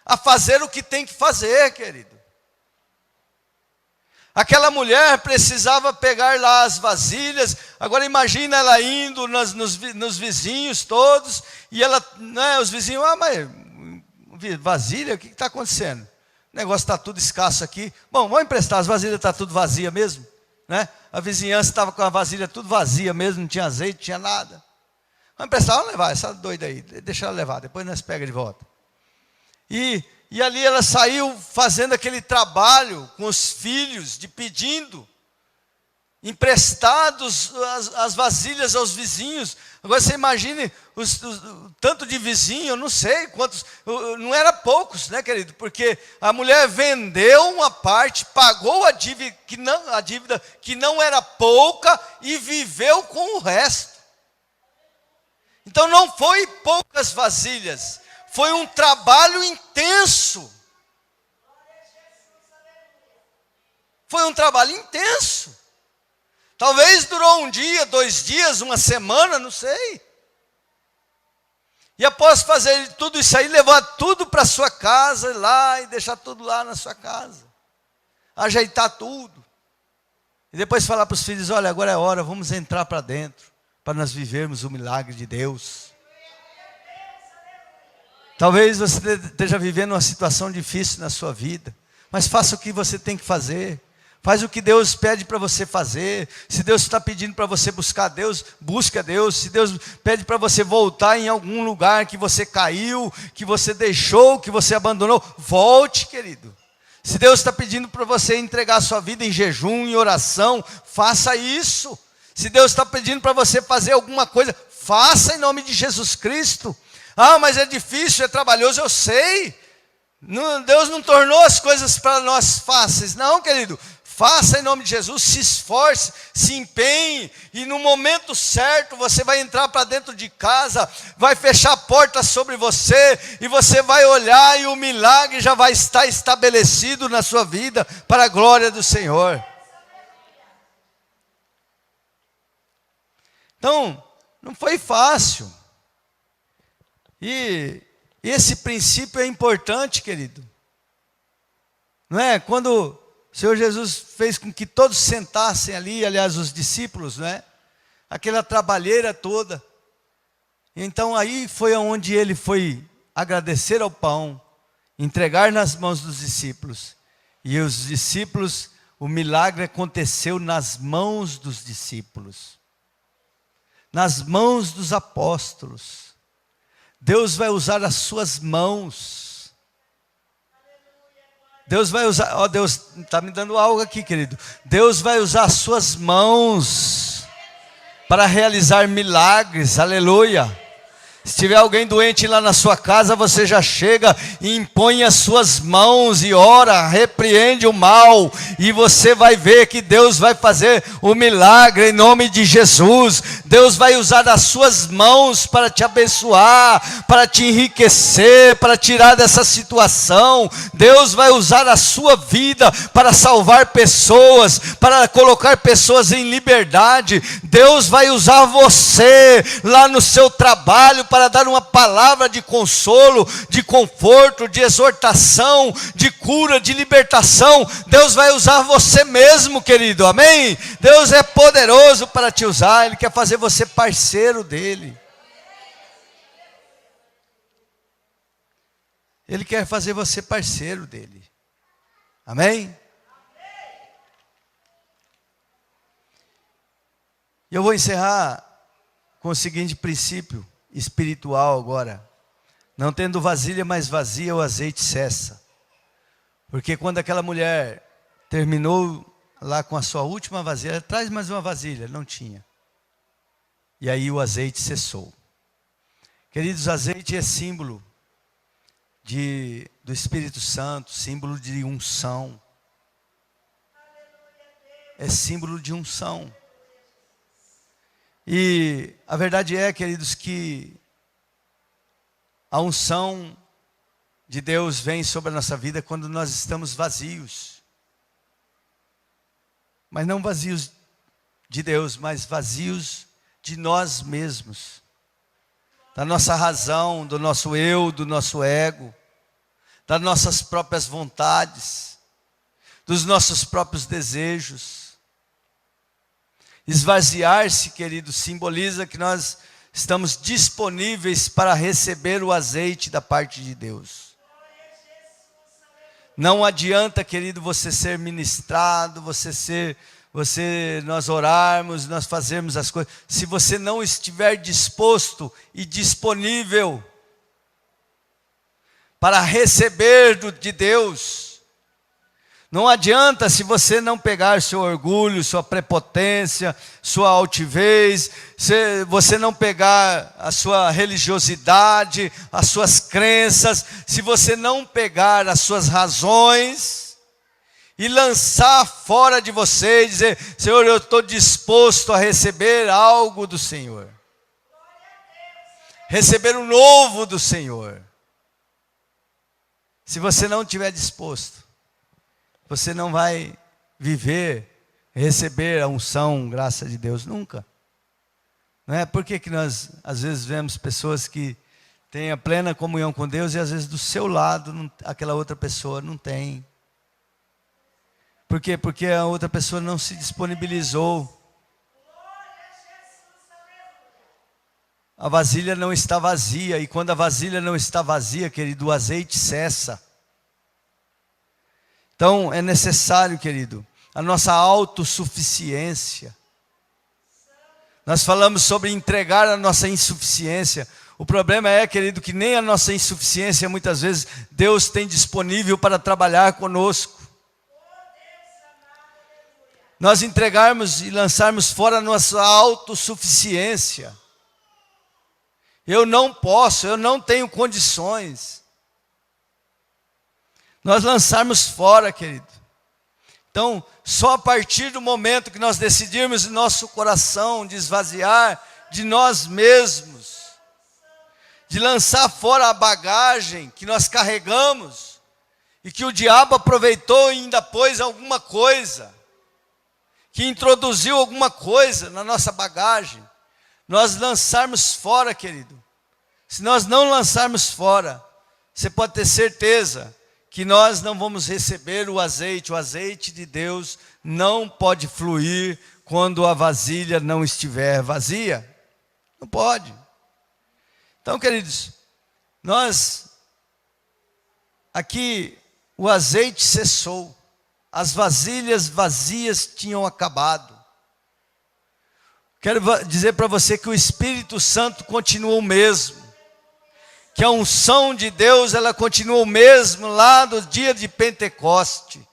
a fazer o que tem que fazer, querido. Aquela mulher precisava pegar lá as vasilhas. Agora imagina ela indo nos vizinhos todos. E ela, né, os vizinhos, mas vasilha, o que está acontecendo? O negócio está tudo escasso aqui. Bom, vamos emprestar, as vasilhas estão tudo vazia mesmo. Né? A vizinhança estava com a vasilha tudo vazia mesmo, não tinha azeite, não tinha nada. Vamos emprestar, vamos levar, essa doida aí, deixa ela levar, depois nós pega de volta. E ali ela saiu fazendo aquele trabalho com os filhos, pedindo emprestados as vasilhas aos vizinhos. Agora você imagine o tanto de vizinho, eu não sei quantos, não era poucos, né, querido? Porque a mulher vendeu uma parte, pagou a dívida que não era pouca e viveu com o resto. Então não foi poucas vasilhas, foi um trabalho intenso. Foi um trabalho intenso. Talvez durou um dia, 2 dias, uma semana, não sei. E após fazer tudo isso aí, levar tudo para sua casa lá e deixar tudo lá na sua casa. Ajeitar tudo. E depois falar para os filhos, olha, agora é hora, vamos entrar para dentro, para nós vivermos o milagre de Deus. Talvez você esteja vivendo uma situação difícil na sua vida, mas faça o que você tem que fazer. Faz o que Deus pede para você fazer. Se Deus está pedindo para você buscar Deus, busque a Deus. Se Deus pede para você voltar em algum lugar que você caiu, que você deixou, que você abandonou, volte, querido. Se Deus está pedindo para você entregar a sua vida em jejum, em oração, faça isso. Se Deus está pedindo para você fazer alguma coisa, faça em nome de Jesus Cristo. Ah, mas é difícil, é trabalhoso, eu sei. Deus não tornou as coisas para nós fáceis. Não, querido. Faça em nome de Jesus, se esforce, se empenhe, e no momento certo você vai entrar para dentro de casa, vai fechar a porta sobre você, e você vai olhar e o milagre já vai estar estabelecido na sua vida, para a glória do Senhor. Então, não foi fácil. E esse princípio é importante, querido. Não é? Quando o Senhor Jesus fez com que todos sentassem ali, aliás, os discípulos, né? Aquela trabalheira toda. Então aí foi onde ele foi agradecer ao pão, entregar nas mãos dos discípulos. E os discípulos, o milagre aconteceu nas mãos dos discípulos, nas mãos dos apóstolos. Deus vai usar as suas mãos. Deus vai usar, Deus está me dando algo aqui, querido. Deus vai usar as suas mãos para realizar milagres, aleluia. Se tiver alguém doente lá na sua casa, você já chega e impõe as suas mãos e ora, repreende o mal. E você vai ver que Deus vai fazer o milagre em nome de Jesus. Deus vai usar as suas mãos para te abençoar, para te enriquecer, para tirar dessa situação. Deus vai usar a sua vida para salvar pessoas, para colocar pessoas em liberdade. Deus vai usar você lá no seu trabalho para dar uma palavra de consolo, de conforto, de exortação, de cura, de libertação. Deus vai usar você mesmo, querido, amém? Deus é poderoso para te usar, Ele quer fazer você parceiro dEle. Ele quer fazer você parceiro dEle, amém? E eu vou encerrar com o seguinte princípio espiritual agora. Não tendo vasilha mais vazia, o azeite cessa. Porque quando aquela mulher terminou lá com a sua última vasilha, traz mais uma vasilha, não tinha. E aí o azeite cessou. Queridos, azeite é símbolo do Espírito Santo, símbolo de unção. É símbolo de unção. E a verdade é, queridos, que a unção de Deus vem sobre a nossa vida quando nós estamos vazios. Mas não vazios de Deus, mas vazios de nós mesmos. Da nossa razão, do nosso eu, do nosso ego, das nossas próprias vontades, dos nossos próprios desejos. Esvaziar-se, querido, simboliza que nós estamos disponíveis para receber o azeite da parte de Deus. Não adianta, querido, você ser ministrado, nós orarmos, nós fazermos as coisas, se você não estiver disposto e disponível para receber de Deus. Não adianta se você não pegar seu orgulho, sua prepotência, sua altivez, se você não pegar a sua religiosidade, as suas crenças, se você não pegar as suas razões e lançar fora de você e dizer: Senhor, eu estou disposto a receber algo do Senhor, receber o novo do Senhor. Se você não estiver disposto, você não vai receber a unção, graça de Deus, nunca. Não é? Por que nós, às vezes, vemos pessoas que têm a plena comunhão com Deus e, às vezes, do seu lado, aquela outra pessoa não tem. Por quê? Porque a outra pessoa não se disponibilizou. A vasilha não está vazia, e quando a vasilha não está vazia, querido, o azeite cessa. Então, é necessário, querido, a nossa autossuficiência. Nós falamos sobre entregar a nossa insuficiência. O problema é, querido, que nem a nossa insuficiência, muitas vezes, Deus tem disponível para trabalhar conosco. Nós entregarmos e lançarmos fora a nossa autossuficiência. Eu não posso, eu não tenho condições. Nós lançarmos fora, querido. Então, só a partir do momento que nós decidirmos em nosso coração de esvaziar de nós mesmos, de lançar fora a bagagem que nós carregamos e que o diabo aproveitou e ainda pôs alguma coisa, que introduziu alguma coisa na nossa bagagem, nós lançarmos fora, querido. Se nós não lançarmos fora, você pode ter certeza que nós não vamos receber o azeite de Deus não pode fluir quando a vasilha não estiver vazia, não pode. Então, queridos, aqui o azeite cessou, as vasilhas vazias tinham acabado. Quero dizer para você que o Espírito Santo continua o mesmo. Que a unção de Deus, ela continua o mesmo lá do dia de Pentecoste.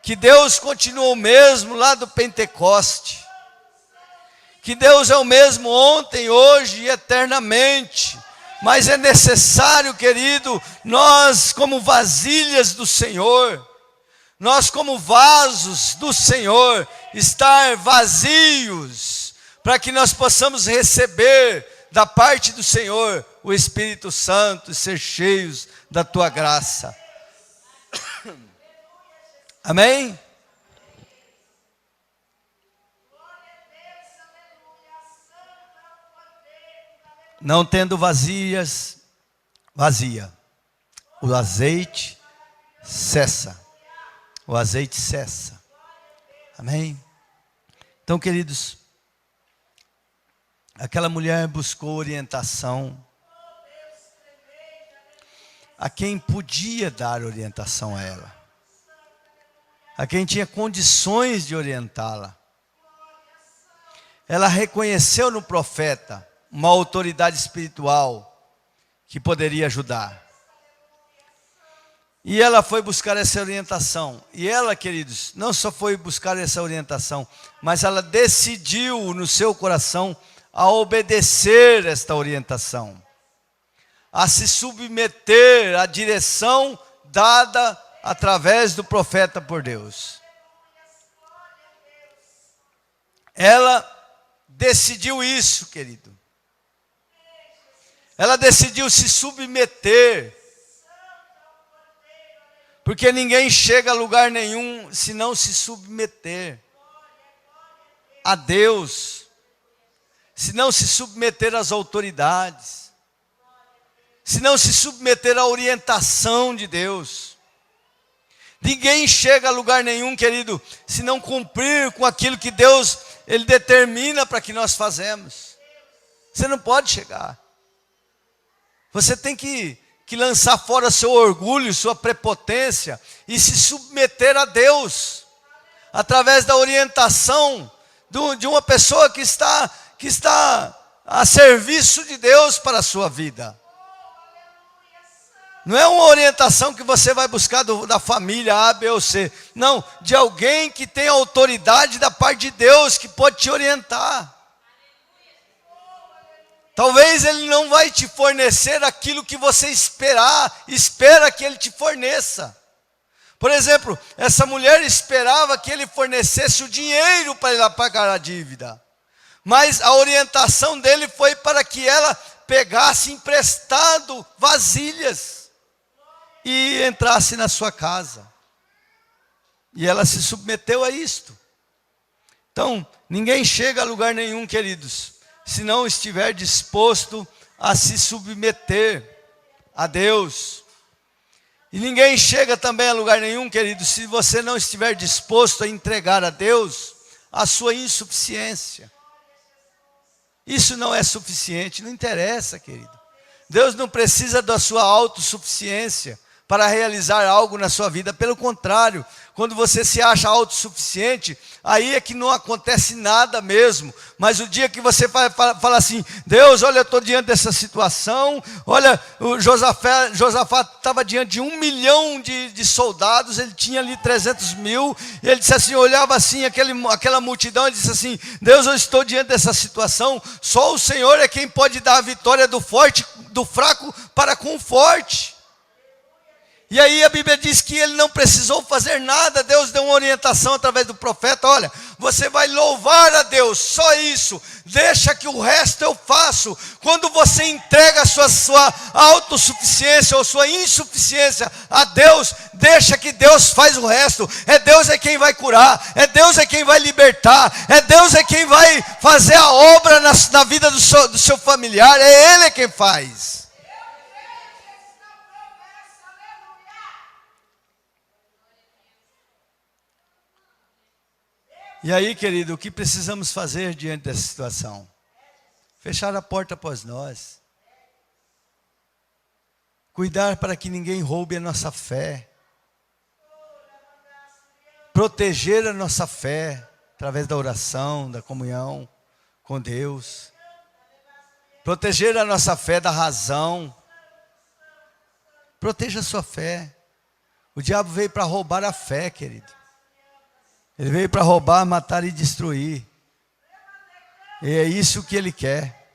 Que Deus continua o mesmo lá do Pentecoste. que Deus é o mesmo ontem, hoje e eternamente. Mas é necessário, querido, nós como vasilhas do Senhor, nós como vasos do Senhor, estar vazios, para que nós possamos receber da parte do Senhor o Espírito Santo e ser cheios da tua graça. Amém? Não tendo vazia, o azeite cessa. O azeite cessa. Amém? Então, queridos, aquela mulher buscou orientação a quem podia dar orientação a ela, a quem tinha condições de orientá-la. Ela reconheceu no profeta uma autoridade espiritual que poderia ajudar. E ela foi buscar essa orientação. E ela, queridos, não só foi buscar essa orientação, mas ela decidiu no seu coração a obedecer esta orientação, a se submeter à direção dada através do profeta por Deus. Ela decidiu isso, querido. Ela decidiu se submeter. Porque ninguém chega a lugar nenhum se não se submeter a Deus, se não se submeter às autoridades, se não se submeter à orientação de Deus. Ninguém chega a lugar nenhum, querido, se não cumprir com aquilo que Deus Ele determina para que nós fazemos. Você não pode chegar. Você tem que lançar fora seu orgulho, sua prepotência e se submeter a Deus, através da orientação de uma pessoa que está a serviço de Deus para a sua vida. Não é uma orientação que você vai buscar da família A, B ou C. Não, de alguém que tem autoridade da parte de Deus, que pode te orientar. Talvez Ele não vai te fornecer aquilo que você espera que Ele te forneça. Por exemplo, essa mulher esperava que Ele fornecesse o dinheiro para ela pagar a dívida. Mas a orientação dele foi para que ela pegasse emprestado vasilhas e entrasse na sua casa. E ela se submeteu a isto. Então, ninguém chega a lugar nenhum, queridos, se não estiver disposto a se submeter a Deus. E ninguém chega também a lugar nenhum, querido, se você não estiver disposto a entregar a Deus a sua insuficiência. Isso não é suficiente, não interessa, querido. Deus não precisa da sua autossuficiência para realizar algo na sua vida. Pelo contrário, quando você se acha autossuficiente, aí é que não acontece nada mesmo. Mas o dia que você fala assim, Deus, olha, eu estou diante dessa situação, olha, o Josafá estava diante de 1 milhão de soldados, ele tinha ali 300 mil, e ele disse assim, olhava assim, aquela multidão, ele disse assim, Deus, eu estou diante dessa situação, só o Senhor é quem pode dar a vitória do fraco para com o forte. E aí a Bíblia diz que ele não precisou fazer nada, Deus deu uma orientação através do profeta, olha, você vai louvar a Deus, só isso, deixa que o resto eu faço. Quando você entrega a sua autossuficiência ou sua insuficiência a Deus, deixa que Deus faz o resto. É Deus é quem vai curar, é Deus é quem vai libertar, é Deus é quem vai fazer a obra na vida do seu familiar, é Ele quem faz. E aí, querido, o que precisamos fazer diante dessa situação? Fechar a porta após nós. Cuidar para que ninguém roube a nossa fé. Proteger a nossa fé através da oração, da comunhão com Deus. Proteger a nossa fé da razão. Proteja a sua fé. O diabo veio para roubar a fé, querido. Ele veio para roubar, matar e destruir. E é isso que Ele quer.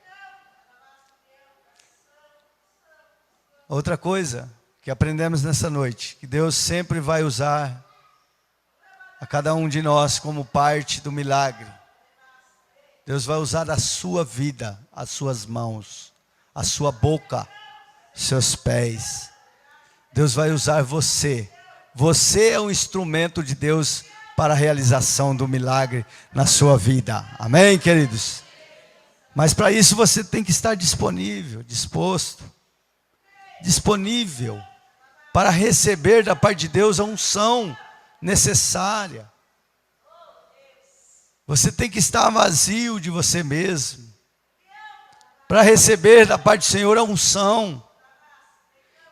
Outra coisa que aprendemos nessa noite, que Deus sempre vai usar a cada um de nós como parte do milagre. Deus vai usar a sua vida, as suas mãos, a sua boca, seus pés. Deus vai usar você. Você é um instrumento de Deus para a realização do milagre na sua vida. Amém, queridos? Mas para isso você tem que estar disponível, disposto, disponível para receber da parte de Deus a unção necessária. Você tem que estar vazio de você mesmo para receber da parte do Senhor a unção.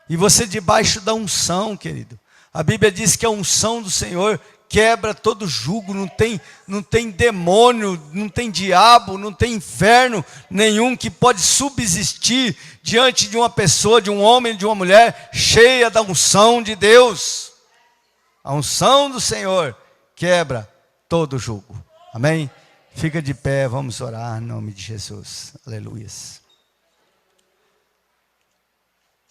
E você debaixo da unção, querido. A Bíblia diz que a unção do Senhor quebra todo jugo, não tem demônio, não tem diabo, não tem inferno nenhum que pode subsistir diante de uma pessoa, de um homem, de uma mulher cheia da unção de Deus. A unção do Senhor quebra todo jugo. Amém? Fica de pé, vamos orar em nome de Jesus. Aleluia.